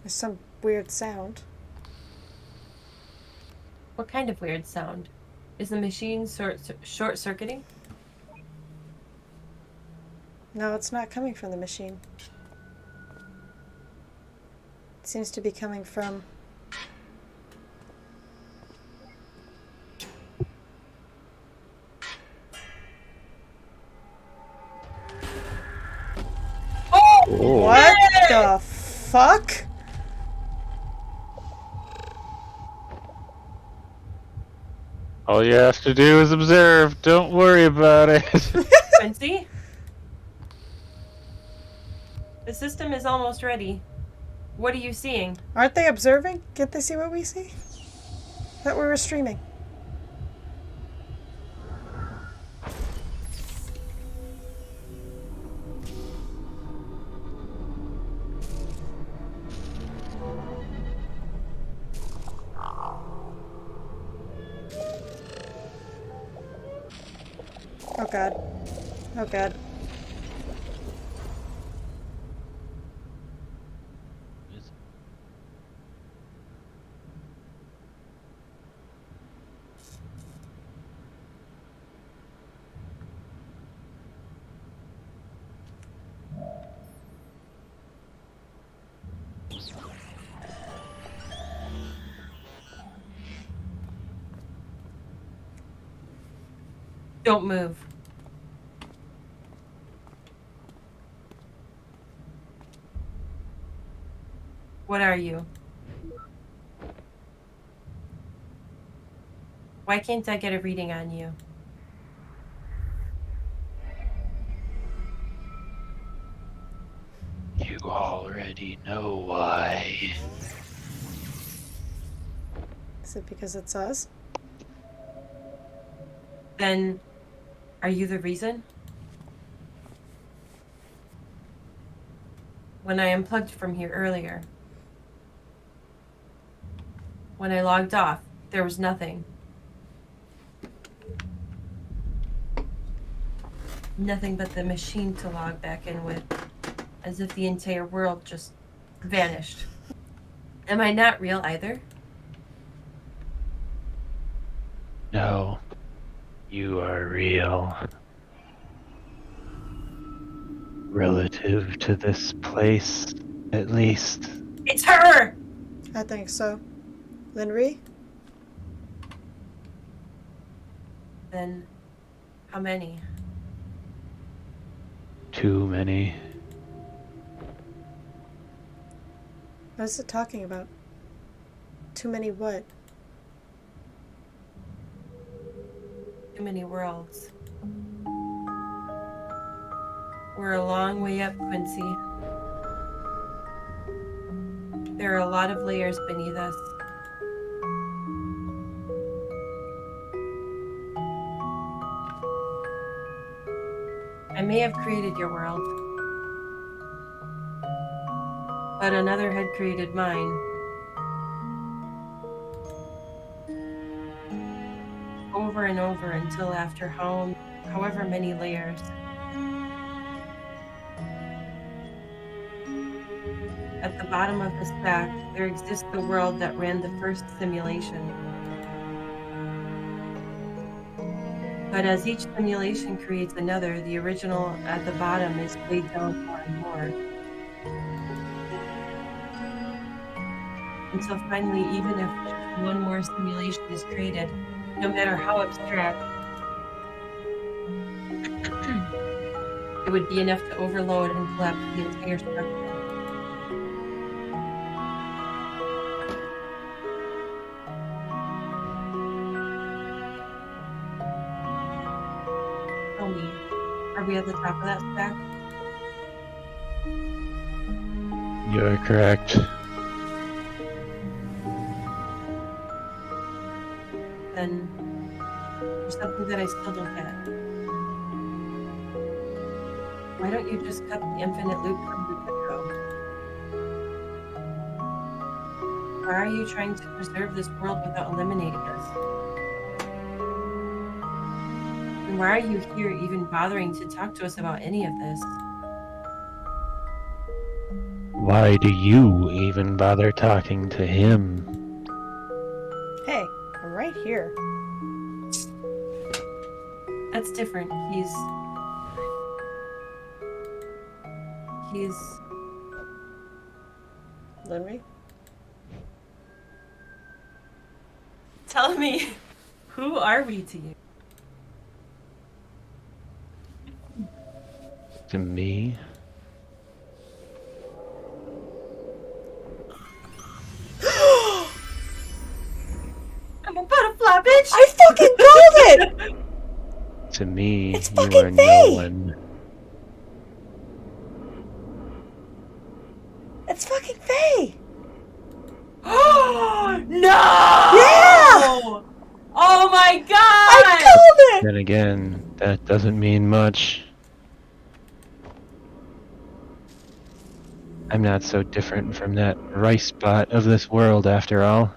There's some weird sound. What kind of weird sound? Is the machine short-circuiting? No, it's not coming from the machine. It seems to be coming from... Oh! What the fuck? All you have to do is observe. Don't worry about it. Quincy? The system is almost ready. What are you seeing? Aren't they observing? Can't they see what we see? Thought we were streaming. Oh god. Oh god. Don't move. What are you? Why can't I get a reading on you? You already know why. Is it because it's us? Then, are you the reason? When I unplugged from here earlier, when I logged off, there was nothing. Nothing but the machine to log back in with, as if the entire world just vanished. Am I not real either? No, you are real. Relative to this place, at least. It's her! I think so. Linry? Then, how many? Too many. What is it talking about? Too many what? Too many worlds. We're a long way up, Quincy. There are a lot of layers beneath us. I may have created your world, but another had created mine. Over and over until after however many layers. At the bottom of the stack, there exists the world that ran the first simulation. But as each simulation creates another, the original at the bottom is weighed down more and more. Until finally, even if just one more simulation is created, no matter how abstract, it would be enough to overload and collapse the entire structure. Tell me, are we at the top of that stack? You are correct. Then there's something that I still don't get. Why don't you just cut the infinite loop from the get-go? Why are you trying to preserve this world without eliminating us? And why are you here even bothering to talk to us about any of this? Why do you even bother talking to him? Hey, I'm right here. That's different. He's Linry? Tell me, who are we to you? To me? I'm a butterfly, bitch! I fucking called it! To me, It's you fucking are no Faye! one. It's fucking Faye! No! Yeah! Oh my god! I called it! Then again, that doesn't mean much. I'm not so different from that rice bot of this world, after all.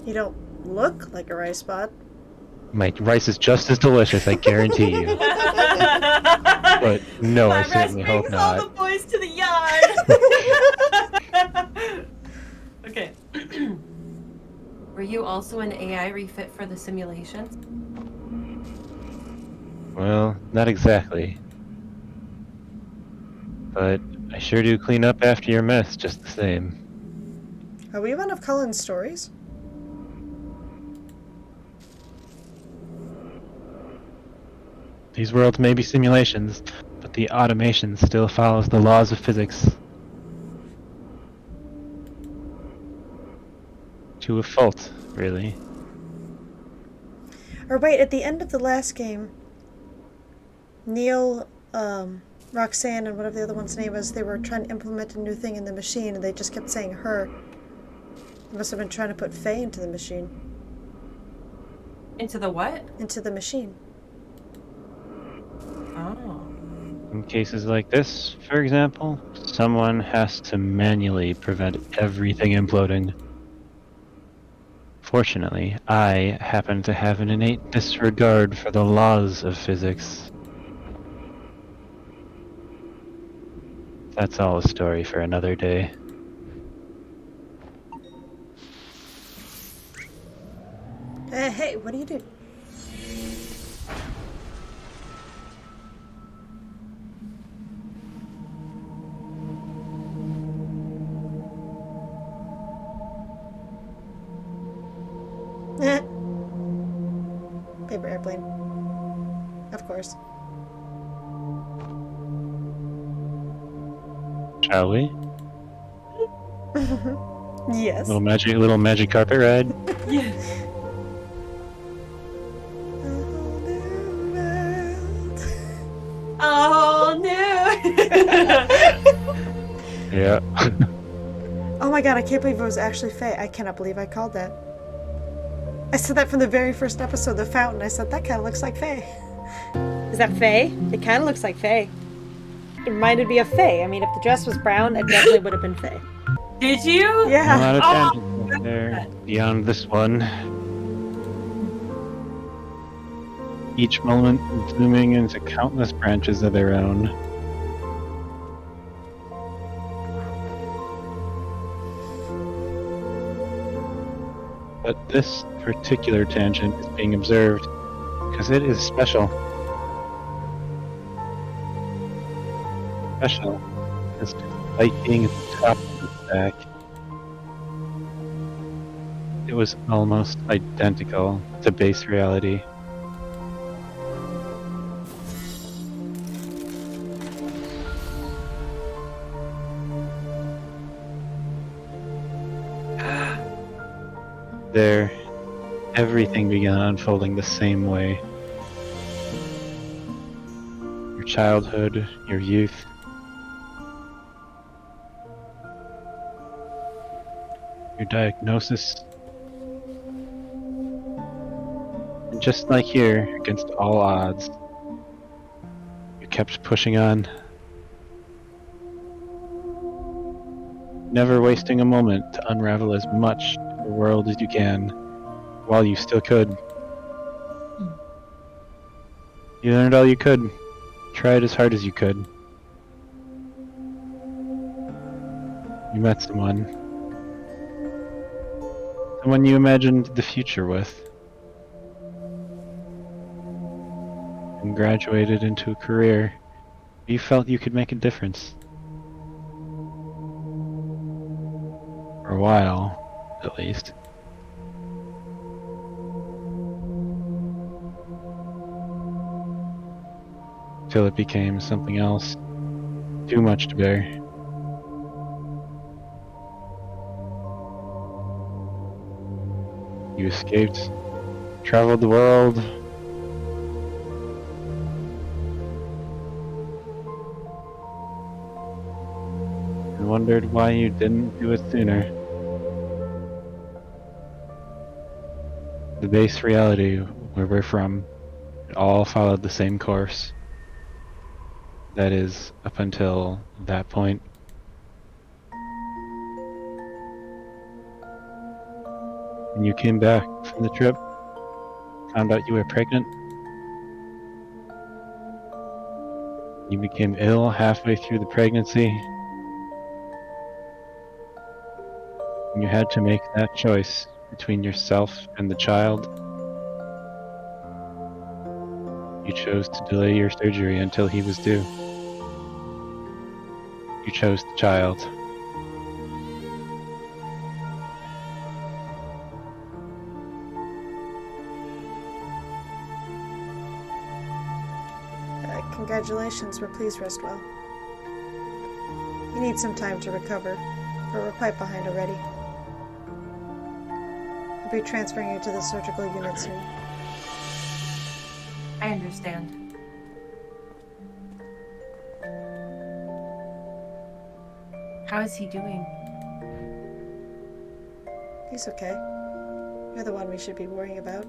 You don't look like a rice bot. My rice is just as delicious, I guarantee you. But no, I My certainly rice hope brings all the not. boys to the yard. Okay. Were you also an AI refit for the simulations? Well, not exactly. But I sure do clean up after your mess just the same. Are we one of Cullen's stories? These worlds may be simulations, but the automation still follows the laws of physics. To a fault, really. Or wait, at the end of the last game, Neil, Roxanne, and whatever the other one's name was, they were trying to implement a new thing in the machine, and they just kept saying her. They must have been trying to put Faye into the machine. Into the what? Into the machine. Oh. In cases like this, for example, someone has to manually prevent everything imploding. Fortunately, I happen to have an innate disregard for the laws of physics. That's all a story for another day. Hey, what do you do? Paper airplane. Of course. Shall we? Yes. Little magic carpet ride. Yeah. Oh no! Yeah. Oh my god, I can't believe it was actually Faye. I cannot believe I called that. I said that from the very first episode, The Fountain. I said, that kind of looks like Faye. Is that Faye? It kind of looks like Faye. It reminded me of Faye. I mean, if the dress was brown, it definitely would have been Faye. Did you? A Yeah. lot of Oh, tangents right there. Beyond this one. Each moment blooming into countless branches of their own. But this particular tangent is being observed because it is special. Special because despite being at the top of the stack, it was almost identical to base reality. There, everything began unfolding the same way. Your childhood, your youth, your diagnosis, and just like here, against all odds, you kept pushing on. Never wasting a moment to unravel as much of the world as you can, while you still could. You learned all you could, tried as hard as you could. You met someone. Someone you imagined the future with. And graduated into a career you felt you could make a difference. For a while, at least. Till it became something else. Too much to bear. You escaped, traveled the world, and wondered why you didn't do it sooner. The base reality where we're from, it all followed the same course. That is, up until that point. When you came back from the trip, found out you were pregnant. You became ill halfway through the pregnancy. And you had to make that choice between yourself and the child. You chose to delay your surgery until he was due. You chose the child. Congratulations, but please rest well. You need some time to recover, but we're quite behind already. I'll be transferring you to the surgical unit soon. I understand. How is he doing? He's okay. You're the one we should be worrying about.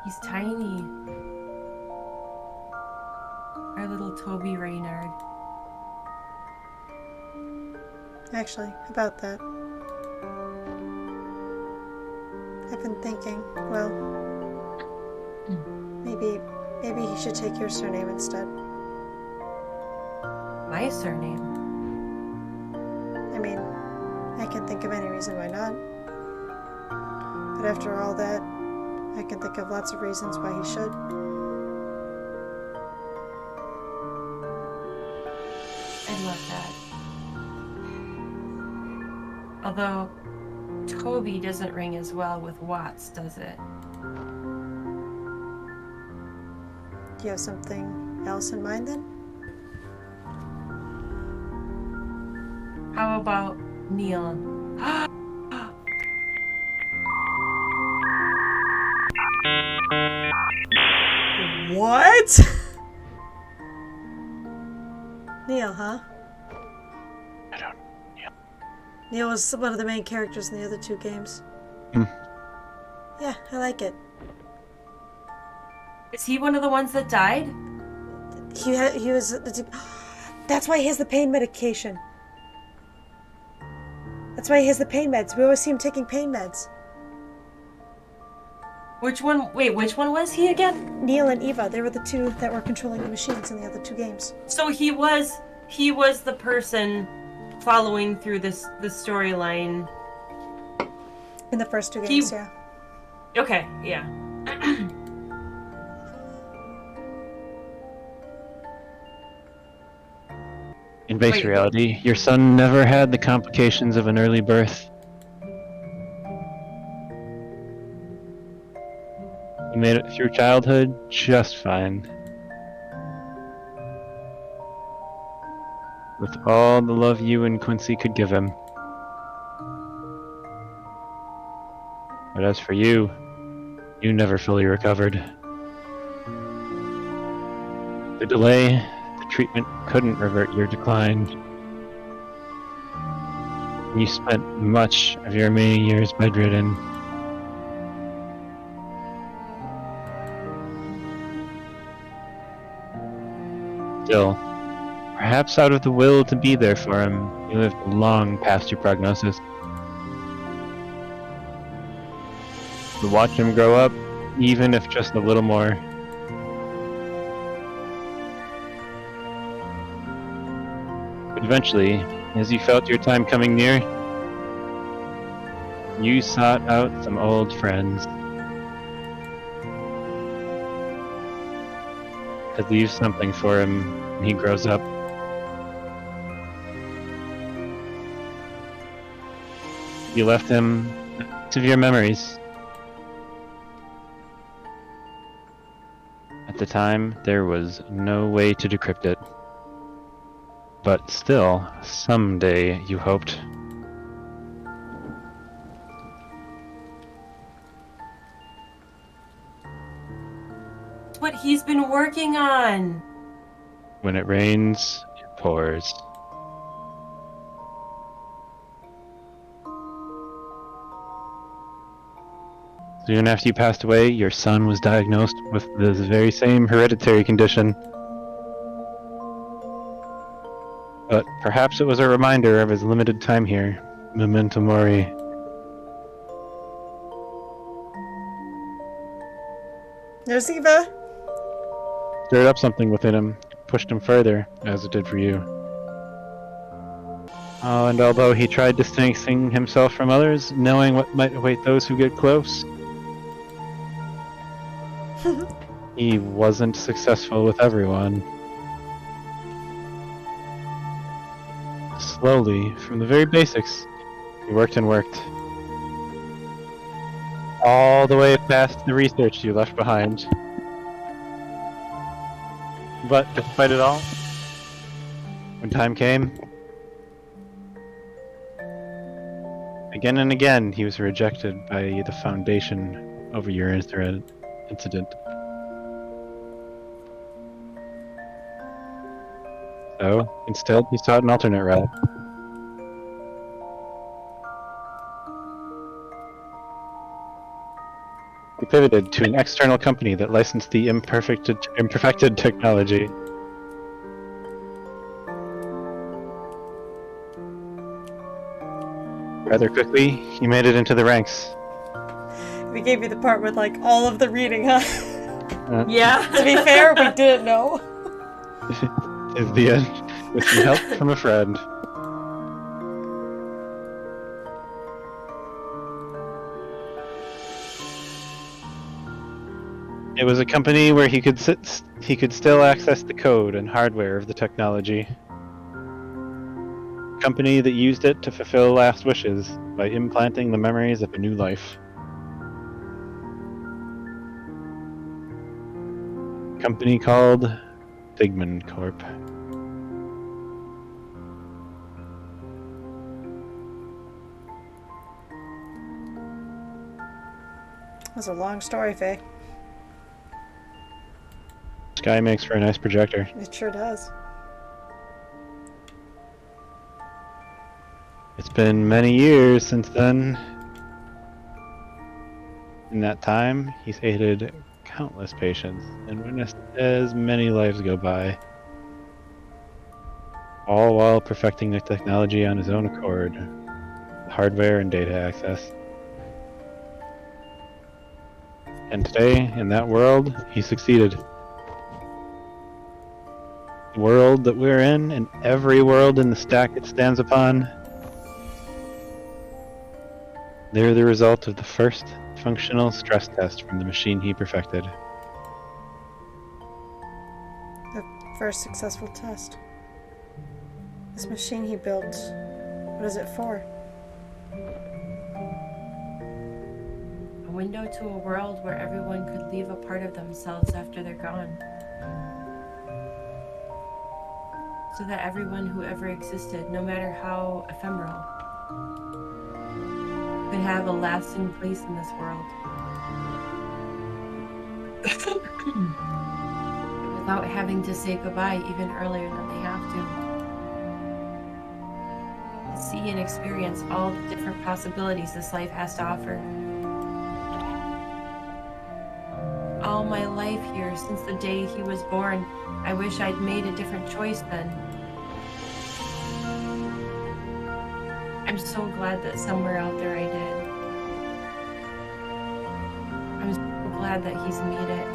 He's tiny. Our little Toby Reynard. Actually, about that. I've been thinking, well, maybe he should take your surname instead. My surname? I mean, I can't think of any reason why not. But after all that, I can think of lots of reasons why he should. I'd love that. Although, Toby doesn't ring as well with Watts, does it? Do you have something else in mind then? How about Neil? What? Neil, huh? I don't. Neil was one of the main characters in the other two games. Yeah, I like it. Is he one of the ones that died? He was. That's why he has the pain medication. That's why he has the pain meds. We always see him taking pain meds. Which one? Wait, which one was he again? Neil and Eva, they were the two that were controlling the machines in the other two games. So he was the person following through the storyline. In the first two games, yeah. Okay, yeah. In base Wait. reality, your son never had the complications of an early birth. He made it through childhood just fine. With all the love you and Quincy could give him. But as for you, you never fully recovered. The delay, the treatment couldn't revert your decline. You spent much of your remaining years bedridden. Still, perhaps out of the will to be there for him, you lived long past your prognosis. To watch him grow up, even if just a little more. But eventually, as you felt your time coming near, you sought out some old friends to leave something for him when he grows up. You left him of your memories. At the time, there was no way to decrypt it. But still, someday you hoped. It's what he's been working on. When it rains, it pours. Soon after you passed away, your son was diagnosed with this very same hereditary condition. But perhaps it was a reminder of his limited time here. Memento mori. There's Eva. Stirred up something within him, pushed him further, as it did for you. Oh, and although he tried distancing himself from others, knowing what might await those who get close, he wasn't successful with everyone. Slowly, from the very basics, he worked and worked. All the way past the research you left behind. But despite it all, when time came, again and again he was rejected by the Foundation over your incident. So, instead, he sought an alternate route. He pivoted to an external company that licensed the imperfected technology. Rather quickly, he made it into the ranks. We gave you the part with like all of the reading, huh? Yeah. To be fair, we didn't know. Is the end, with some help from a friend. It was a company where he could still access the code and hardware of the technology. A company that used it to fulfill last wishes by implanting the memories of a new life. A company called Figman Corp. That's a long story, Faye. Sky makes for a nice projector. It sure does. It's been many years since then. In that time, he's aided countless patients and witnessed as many lives go by. All while perfecting the technology on his own accord. Hardware and data access. And today, in that world, he succeeded. The world that we're in, and every world in the stack it stands upon, they're the result of the first functional stress test from the machine he perfected. The first successful test. This machine he built, what is it for? A window to a world where everyone could leave a part of themselves after they're gone. So that everyone who ever existed, no matter how ephemeral, could have a lasting place in this world. Without having to say goodbye even earlier than they have to. See and experience all the different possibilities this life has to offer. All my life here, since the day he was born, I wish I'd made a different choice then. I'm so glad that somewhere out there I did. I'm so glad that he's made it.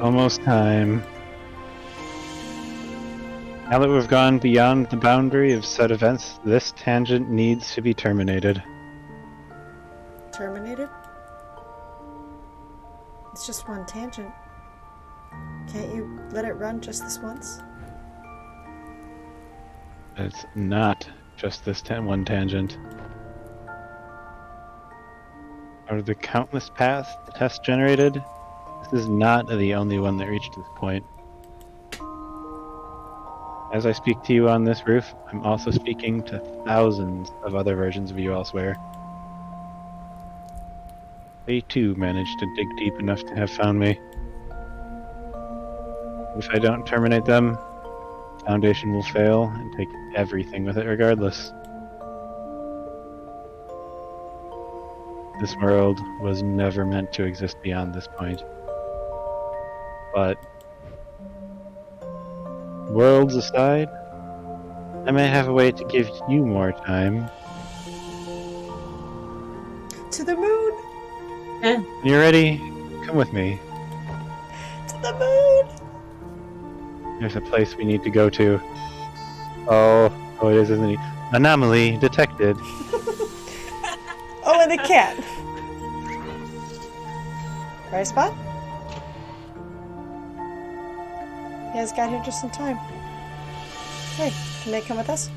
almost time. Now that we've gone beyond the boundary of said events, this tangent needs to be terminated. Terminated? It's just one tangent. Can't you let it run just this once? It's not just this one tangent. Out of the countless paths the test generated, this is not the only one that reached this point. As I speak to you on this roof, I'm also speaking to thousands of other versions of you elsewhere. They too managed to dig deep enough to have found me. If I don't terminate them, Foundation will fail and take everything with it regardless. This world was never meant to exist beyond this point. But worlds aside, I may have a way to give you more time. To the moon! When you're ready, come with me. To the moon! There's a place we need to go to. Oh, it is, isn't it? Anomaly detected. Oh, and the cat. Right spot? You guys got here just in time. Hey, can they come with us?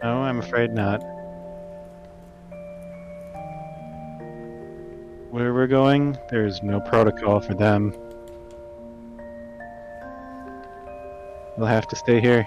No, I'm afraid not. Where we're going, there's no protocol for them. We'll have to stay here.